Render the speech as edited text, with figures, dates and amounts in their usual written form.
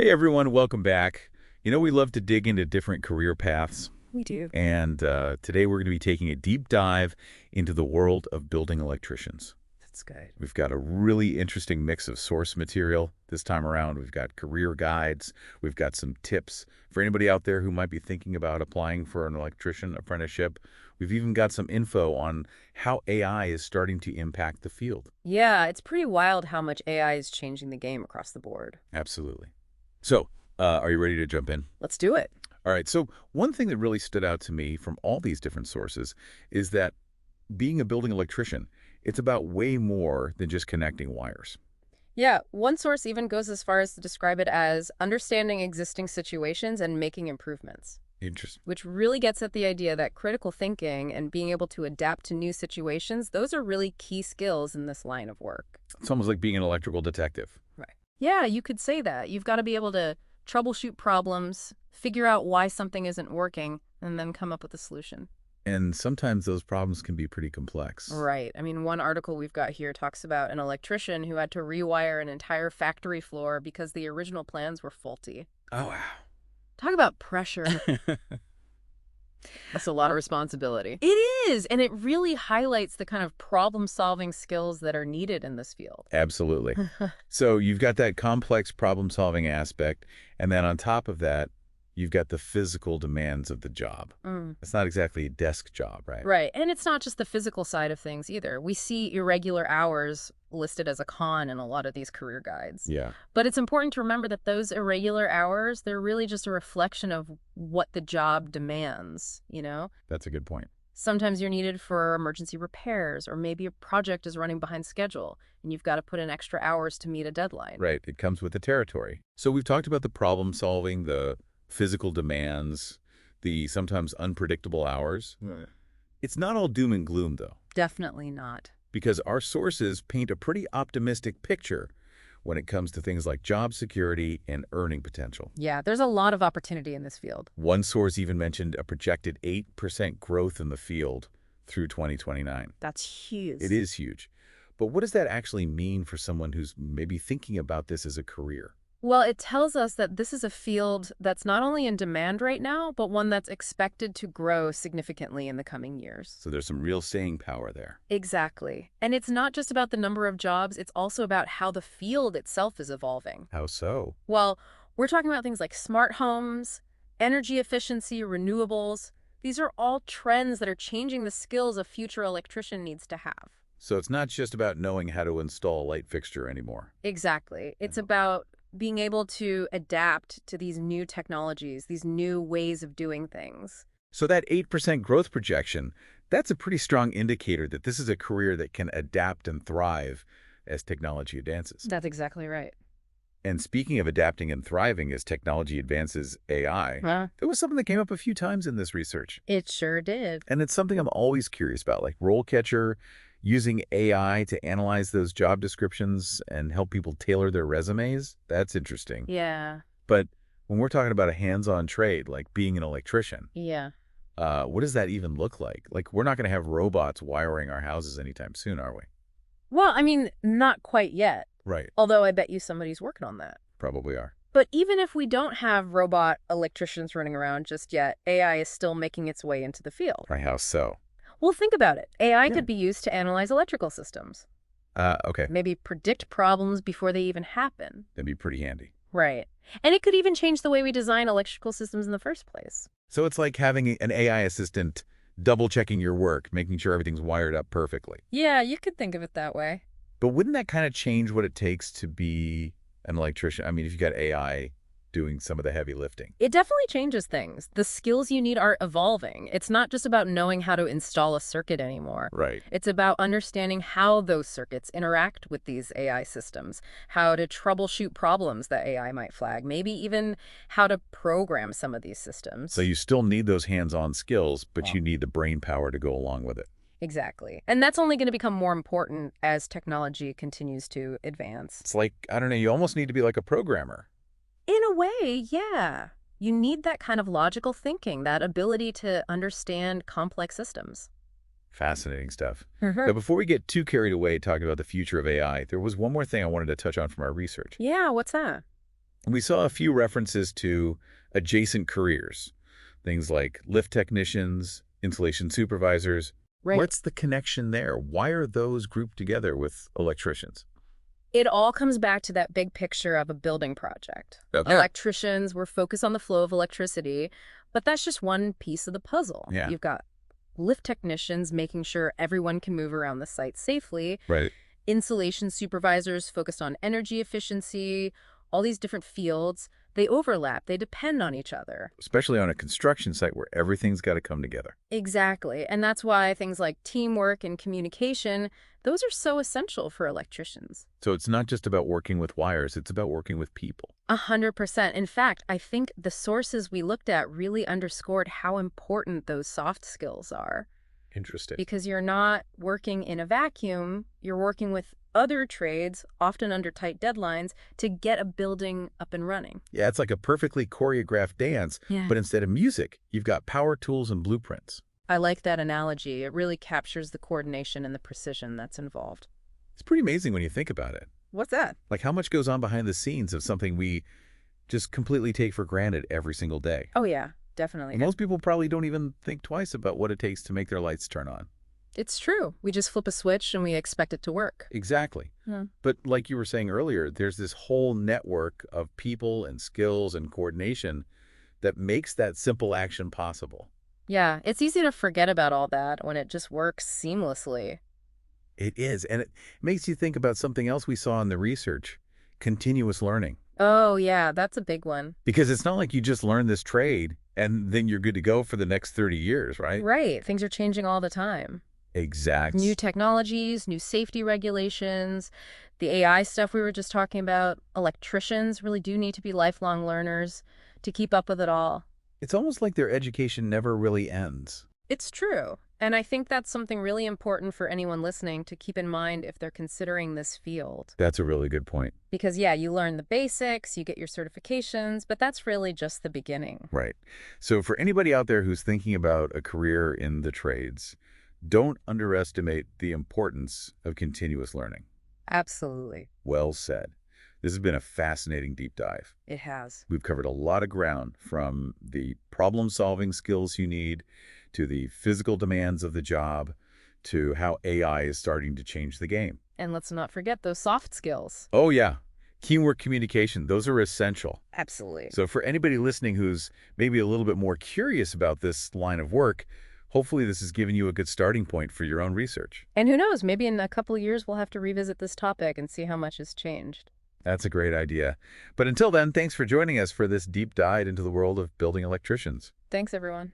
Hey everyone, welcome back. We love to dig into different career paths, We do. and today we're going to be taking a deep dive into the world of building electricians. That's good. We've got a really interesting mix of source material this time around. We've got career guides, we've got some tips for anybody out there who might be thinking about applying for an electrician apprenticeship. We've even got some info on how AI is starting to impact the field. Yeah, it's pretty wild how much AI is changing the game across the board. Absolutely. So, are you ready to jump in? Let's do it. All right, so one thing that really stood out to me from all these different sources is that being a building electrician, it's about way more than just connecting wires. Yeah, one source even goes as far as to describe it as understanding existing situations and making improvements, Interesting. which really gets at the idea that critical thinking and being able to adapt to new situations, those are really key skills in this line of work. It's almost like being an electrical detective. Right. Yeah, you could say that. You've got to be able to troubleshoot problems, figure out why something isn't working, and then come up with a solution. And sometimes those problems can be pretty complex. Right. I mean, one article we've got here talks about an electrician who had to rewire an entire factory floor because the original plans were faulty. Oh, wow. Talk about pressure. That's a lot of responsibility. It is, and it really highlights the kind of problem-solving skills that are needed in this field. Absolutely. So you've got that complex problem-solving aspect, and then on top of that, you've got the physical demands of the job. It's not exactly a desk job, right? Right, and it's not just the physical side of things either. We see irregular hours listed as a con in a lot of these career guides. Yeah. But it's important to remember that those irregular hours, they're really just a reflection of what the job demands. That's a good point. Sometimes you're needed for emergency repairs, or maybe a project is running behind schedule, and you've got to put in extra hours to meet a deadline. Right. It comes with the territory. So we've talked about the problem solving, the physical demands, the sometimes unpredictable hours. Right. It's not all doom and gloom, though, Definitely not. because our sources paint a pretty optimistic picture when it comes to things like job security and earning potential. Yeah, there's a lot of opportunity in this field. One source even mentioned a projected 8% growth in the field through 2029. That's huge. It is huge. But what does that actually mean for someone who's maybe thinking about this as a career? Well, it tells us that this is a field that's not only in demand right now, but one that's expected to grow significantly in the coming years. So there's some real staying power there. Exactly. And it's not just about the number of jobs, it's also about how the field itself is evolving. How so? Well, we're talking about things like smart homes, energy efficiency, renewables. These are all trends that are changing the skills a future electrician needs to have. So it's not just about knowing how to install a light fixture anymore. Exactly. It's about being able to adapt to these new technologies, these new ways of doing things. So that 8% growth projection, that's a pretty strong indicator that this is a career that can adapt and thrive as technology advances. That's exactly right. And speaking of adapting and thriving as technology advances AI, there was something that came up a few times in this research. It sure did. And it's something I'm always curious about, like RoleCatcher, using AI to analyze those job descriptions and help people tailor their resumes. That's interesting. Yeah. But when we're talking about a hands-on trade, like being an electrician, Yeah. what does that even look like? Like, we're not going to have robots wiring our houses anytime soon, are we? Well, I mean, not quite yet. Right. Although I bet you somebody's working on that. Probably are. But even if we don't have robot electricians running around just yet, AI is still making its way into the field. Right, how so? Well, think about it. AI could be used to analyze electrical systems. Okay. Maybe predict problems before they even happen. That'd be pretty handy. Right. And it could even change the way we design electrical systems in the first place. So it's like having an AI assistant double-checking your work, making sure everything's wired up perfectly. Yeah, you could think of it that way. But wouldn't that kind of change what it takes to be an electrician? I mean, if you got AI doing some of the heavy lifting. It definitely changes things. The skills you need are evolving. It's not just about knowing how to install a circuit anymore. Right. It's about understanding how those circuits interact with these AI systems, how to troubleshoot problems that AI might flag, maybe even how to program some of these systems. So you still need those hands-on skills, but you need the brain power to go along with it. Exactly. And that's only going to become more important as technology continues to advance. It's like, I don't know, you almost need to be like a programmer. In a way, yeah. You need that kind of logical thinking, that ability to understand complex systems. Fascinating stuff. Now, before we get too carried away talking about the future of AI, there was one more thing I wanted to touch on from our research. Yeah, what's that? We saw a few references to adjacent careers, things like lift technicians, installation supervisors. Right. What's the connection there? Why are those grouped together with electricians? It all comes back to that big picture of a building project. Okay. Electricians were focused on the flow of electricity, but that's just one piece of the puzzle. Yeah. You've got lift technicians making sure everyone can move around the site safely, Right. insulation supervisors focused on energy efficiency, all these different fields. They overlap, they depend on each other. Especially on a construction site where everything's got to come together. Exactly. And that's why things like teamwork and communication, those are so essential for electricians. So it's not just about working with wires, it's about working with people. 100%. In fact, I think the sources we looked at really underscored how important those soft skills are. Interesting. Because you're not working in a vacuum, you're working with other trades, often under tight deadlines, to get a building up and running. Yeah, it's like a perfectly choreographed dance, Yeah. but instead of music, you've got power tools and blueprints. I like that analogy. It really captures the coordination and the precision that's involved. It's pretty amazing when you think about it. What's that? Like how much goes on behind the scenes of something we just completely take for granted every single day. Oh, yeah, definitely. And most people probably don't even think twice about what it takes to make their lights turn on. It's true. We just flip a switch and we expect it to work. Exactly. Hmm. But like you were saying earlier, there's this whole network of people and skills and coordination that makes that simple action possible. Yeah, it's easy to forget about all that when it just works seamlessly. It is. And it makes you think about something else we saw in the research, continuous learning. Oh, yeah, that's a big one. Because it's not like you just learn this trade and then you're good to go for the next 30 years, right? Right. Things are changing all the time. Exact. New technologies, new safety regulations, the AI stuff we were just talking about. Electricians really do need to be lifelong learners to keep up with it all. It's almost like their education never really ends. It's true. And I think that's something really important for anyone listening to keep in mind if they're considering this field. That's a really good point. Because, yeah, you learn the basics, you get your certifications, but that's really just the beginning. Right. So for anybody out there who's thinking about a career in the trades, don't underestimate the importance of continuous learning. Absolutely. Well said. This has been a fascinating deep dive. It has. We've covered a lot of ground, from the problem-solving skills you need to the physical demands of the job to how AI is starting to change the game. And let's not forget those soft skills. Oh, yeah. Teamwork, communication, those are essential. Absolutely. So for anybody listening who's maybe a little bit more curious about this line of work, hopefully this has given you a good starting point for your own research. And who knows, maybe in a couple of years we'll have to revisit this topic and see how much has changed. That's a great idea. But until then, thanks for joining us for this deep dive into the world of building electricians. Thanks, everyone.